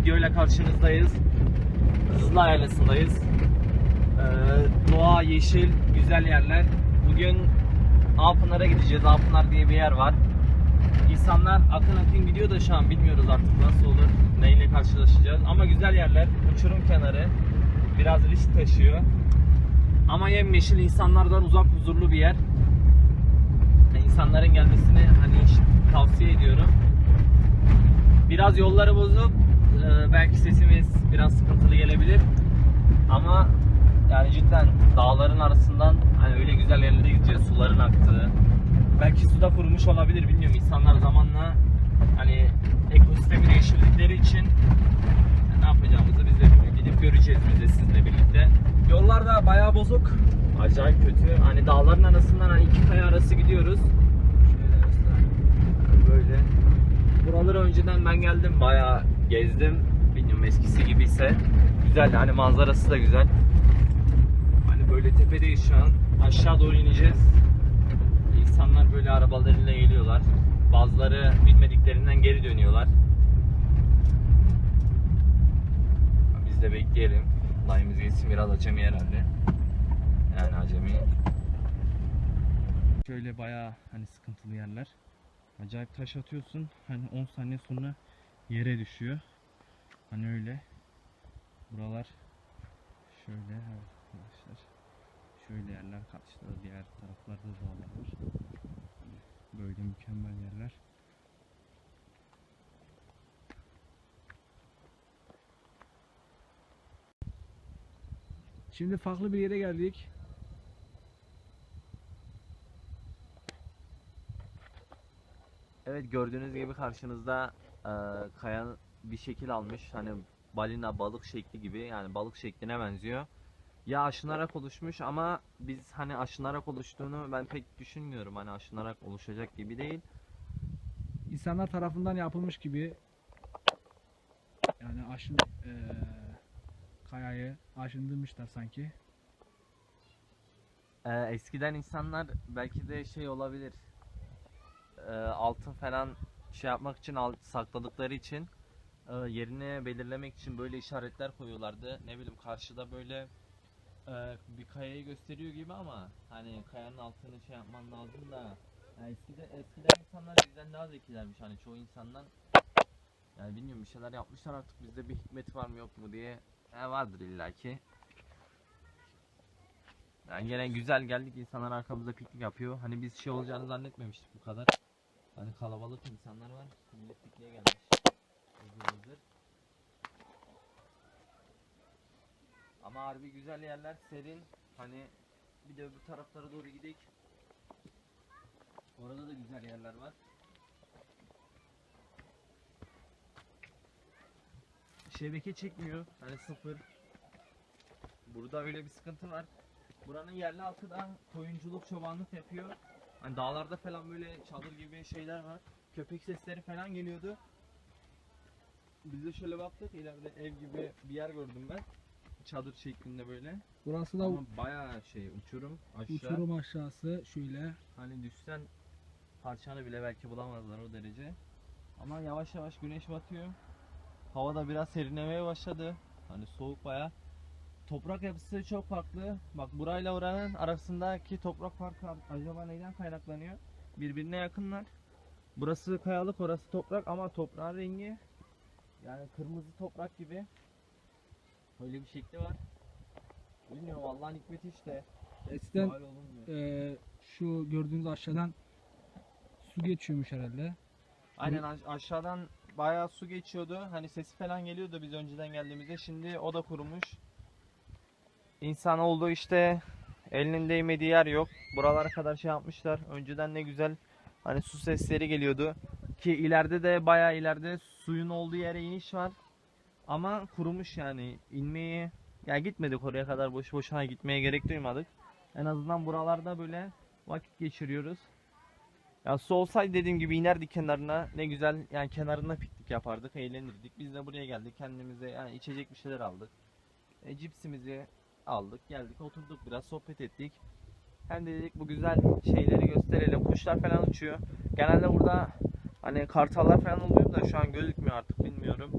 videoyla karşınızdayız. Hızlı Yaylası'ndayız. Doğa, yeşil, güzel yerler. Bugün Alpınar'a gideceğiz. Alpınar diye bir yer var. İnsanlar akın gidiyor da şu an bilmiyoruz artık nasıl olur, neyle karşılaşacağız. Ama güzel yerler, uçurum kenarı, biraz risk taşıyor. Ama yemyeşil, insanlardan uzak, huzurlu bir yer. İnsanların gelmesini tavsiye ediyorum. Biraz yolları bozuk, belki sesimiz biraz sıkıntılı gelebilir. Ama yani cidden dağların arasından öyle güzel yerlere gideceğiz, suların aktığı. Belki suda kurumuş olabilir, bilmiyorum. İnsanlar zamanla ekosistemi değiştirdikleri için ne yapacağımızı biz de bilmiyoruz. Gidip göreceğiz biz de sizinle birlikte. Yollar da bayağı bozuk. Acayip kötü. Dağların arasından iki kaya arası gidiyoruz. Şöyle böyle. Buraları önceden ben geldim, bayağı gezdim. Bilmiyorum eskisi gibiyse. Güzel, manzarası da güzel. Böyle tepedeyiz şu an. Aşağı doğru ineceğiz. İnsanlar böyle arabalarıyla geliyorlar. Bazıları bilmediklerinden geri dönüyorlar. Biz de bekleyelim. Dayımız geçsin, biraz acemi herhalde. Yani acemi. Şöyle bayağı sıkıntılı yerler. Acayip taş atıyorsun. 10 saniye sonra yere düşüyor. Öyle. Buralar şöyle arkadaşlar. Şöyle yerler, karşıda diğer taraflarda dağlar var. Böyle mükemmel yerler. Şimdi farklı bir yere geldik. Evet, gördüğünüz gibi karşınızda kaya bir şekil almış. Balina, balık şekli gibi, yani balık şekline benziyor. Ya aşınarak oluşmuş ama biz aşınarak oluştuğunu ben pek düşünmüyorum. Aşınarak oluşacak gibi değil. İnsanlar tarafından yapılmış gibi. Yani kayayı aşındırmışlar sanki. Eskiden insanlar belki de olabilir. Altın falan yapmak için, sakladıkları için yerini belirlemek için böyle işaretler koyuyorlardı. Ne bileyim, karşıda böyle bir kayayı gösteriyor gibi ama kayanın altını yapman lazım da. Eskiden insanlar bizden daha zekilermiş, çoğu insandan. Yani bilmiyorum, bir şeyler yapmışlar artık, bizde bir hikmeti var mı yok mu diye. Vardır illaki. Yani gene güzel geldik, insanlar arkamızda piknik yapıyor. Biz olacağını zannetmemiştik bu kadar. Kalabalık insanlar var. Millet pikniğe gelmiş. Hazır. Ama harbi güzel yerler, serin. Bir de öbür taraflara doğru gidelim. Orada da güzel yerler var. Şebeke çekmiyor. Sıfır. Burada öyle bir sıkıntı var. Buranın yerli halkı da koyunculuk, çobanlık yapıyor. Dağlarda falan böyle çadır gibi şeyler var. Köpek sesleri falan geliyordu. Biz de şöyle baktık, ileride ev gibi bir yer gördüm ben. Çadır şeklinde böyle. Burası da ama bayağı uçurum aşağı. uçurum aşağısı şöyle. Düşsen parçanı bile belki bulamazlar, o derece. Ama yavaş yavaş güneş batıyor. Hava da biraz serinlemeye başladı. Soğuk bayağı. Toprak yapısı çok farklı. Bak, burayla oranın arasındaki toprak farkı acaba neyden kaynaklanıyor? Birbirine yakınlar. Burası kayalık, orası toprak ama toprağın rengi kırmızı toprak gibi. Öyle bir şekli var. Bilmiyorum, Allah'ın hikmeti işte. Eskiden şu gördüğünüz aşağıdan su geçiyormuş herhalde. Aynen, aşağıdan bayağı su geçiyordu. Sesi falan geliyordu biz önceden geldiğimizde. Şimdi o da kurumuş. İnsan olduğu işte, elinin değmediği yer yok. Buralara kadar yapmışlar. Önceden ne güzel su sesleri geliyordu. Ki ileride de, bayağı ileride suyun olduğu yere iniş var. Ama kurumuş inmeyi gitmedik oraya kadar, boş boşuna gitmeye gerek duymadık. En azından buralarda böyle vakit geçiriyoruz. Su olsaydı dediğim gibi inerdik kenarına, ne güzel kenarında piknik yapardık, eğlenirdik. Biz de buraya geldik, kendimize içecek bir şeyler aldık. Cipsimizi aldık, geldik, oturduk, biraz sohbet ettik. Hem de dedik bu güzel şeyleri gösterelim. Kuşlar falan uçuyor. Genelde burada kartallar falan oluyor da şu an gözükmüyor artık, bilmiyorum.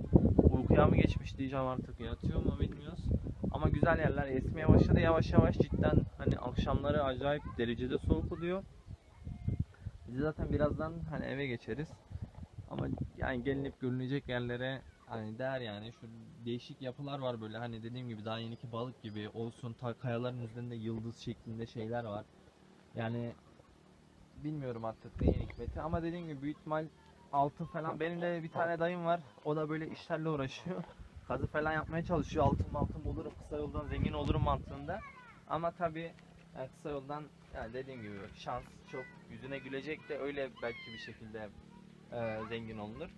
uykuya mı geçmiş diyeceğim, artık yatıyor mu bilmiyoruz. Ama güzel yerler, esmeye başladı yavaş yavaş, cidden hani akşamları acayip derecede soğuk oluyor. Biz zaten birazdan hani eve geçeriz. Ama yani gelinip görülecek yerlere hani değer yani. Şu değişik yapılar var böyle, hani dediğim gibi daha yeniki balık gibi olsun, kayaların üzerinde yıldız şeklinde şeyler var. Yani bilmiyorum artık neyin hikmeti, ama dediğim gibi büyük ihtimal altın falan. Benim de bir tane dayım var, o da böyle işlerle uğraşıyor. Kazı falan yapmaya çalışıyor, altın bulurum, kısa yoldan zengin olurum mantığında. Ama tabi yani kısa yoldan, yani dediğim gibi şans çok, yüzüne gülecek de öyle belki bir şekilde zengin olunur.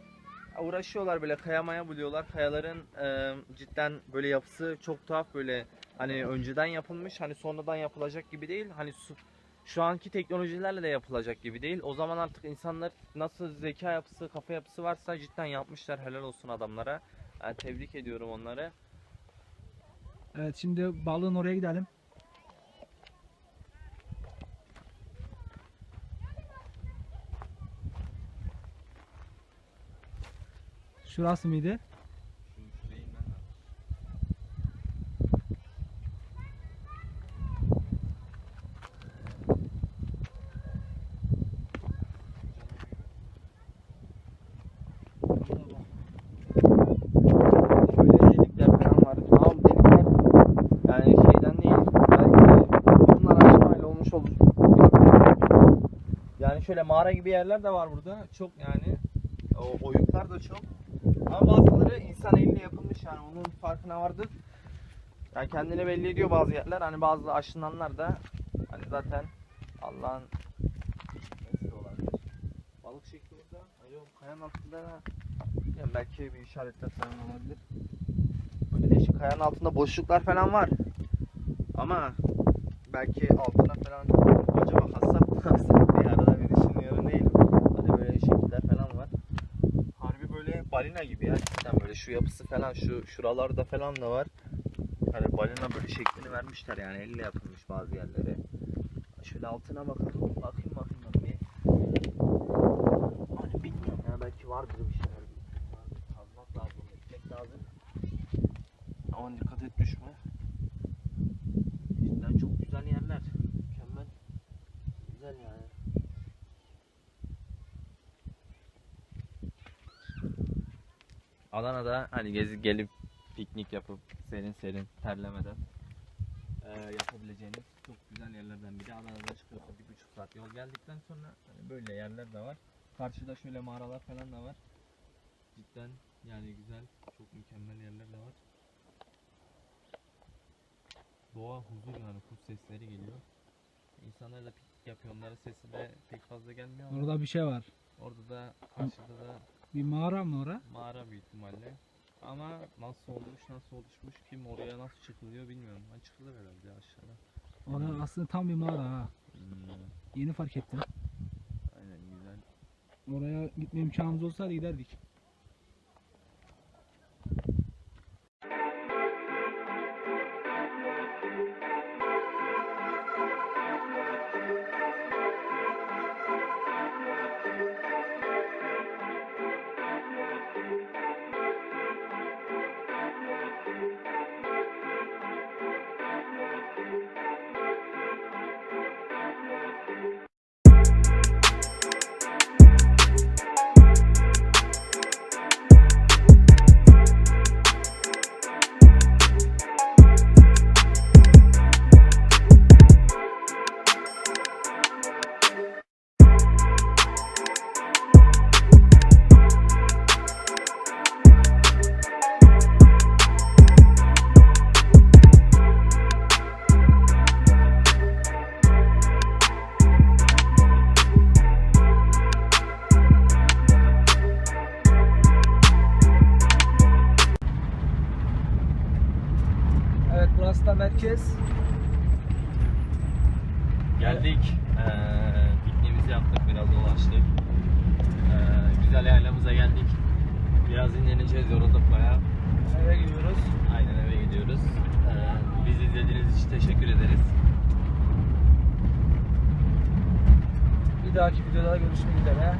Uğraşıyorlar böyle, kayamaya buluyorlar. Kayaların cidden böyle yapısı çok tuhaf, böyle hani önceden yapılmış, hani sonradan yapılacak gibi değil. Hani şu anki teknolojilerle de yapılacak gibi değil. O zaman artık insanlar nasıl zeka yapısı, kafa yapısı varsa cidden yapmışlar. Helal olsun adamlara. Yani tebrik ediyorum onları. Evet, şimdi balığın oraya gidelim. Şurası mıydı? Şuraya inmem lazım. Şöyle delikler falan var. Ama bu delikler yani şeyden değil. Belki bunlar aşmayla olmuş olur. Yani şöyle mağara gibi yerler de var burada. Çok yani. O oyuklar da çok. Ama bazıları insan eliyle yapılmış, yani onun farkına vardır. Yani kendini belli ediyor bazı yerler. Hani bazı aşınanlar da hani zaten Allah'ın esiri olabilir. Balık şekli burada. Yok, kayanın altında yani belki bir işaretler falan olabilir. Böyle değişik kayanın altında boşluklar falan var. Ama belki altına falan acaba kasap diye arada bir düşünüyorum, değilim. Hani böyle şekiller falan var. Harbi böyle balina gibi ya. Cidden böyle şu yapısı falan, şuralarda falan da var. Hani balina böyle şeklini vermişler, yani elle yapılmış bazı yerlere. Şöyle altına bakalım. Bakayım bir. Hani bilmiyorum ya, belki vardır bir şeyler. Kazmak lazım, etmek lazım. Aman dikkat et, düşme. Cidden çok güzel yerler. Mükemmel. Güzel yani. Adana'da hani gelip piknik yapıp serin terlemeden yapabileceğiniz çok güzel yerlerden biri. Adana'da çıkıyorsun, 1,5 saat yol geldikten sonra hani böyle yerler de var. Karşıda şöyle mağaralar falan da var. Cidden yani güzel, çok mükemmel yerler de var. Doğa huzur, yani kuş sesleri geliyor. İnsanlar da piknik yapıyor, onların sesi de pek fazla gelmiyor ama Orada bir şey var. orada da karşıda da Bir mağara mı ora? mağara büyük ihtimalle. Ama nasıl oluşmuş, kim oraya nasıl çıkılıyor bilmiyorum. Ben çıkılır herhalde aşağıda. Orada aslında tam bir mağara ha. Yeni fark ettim. Aynen, güzel. Oraya gitme imkanımız olsaydı giderdik. Evet, burası da merkez. Geldik. Pikniğimizi yaptık, biraz dolaştık. Güzel yaylamıza geldik. Biraz dinleneceğiz, yorulduk bayağı. Eve gidiyoruz. Aynen, eve gidiyoruz. Bizi izlediğiniz için teşekkür ederiz. Bir dahaki videoda görüşmek üzere.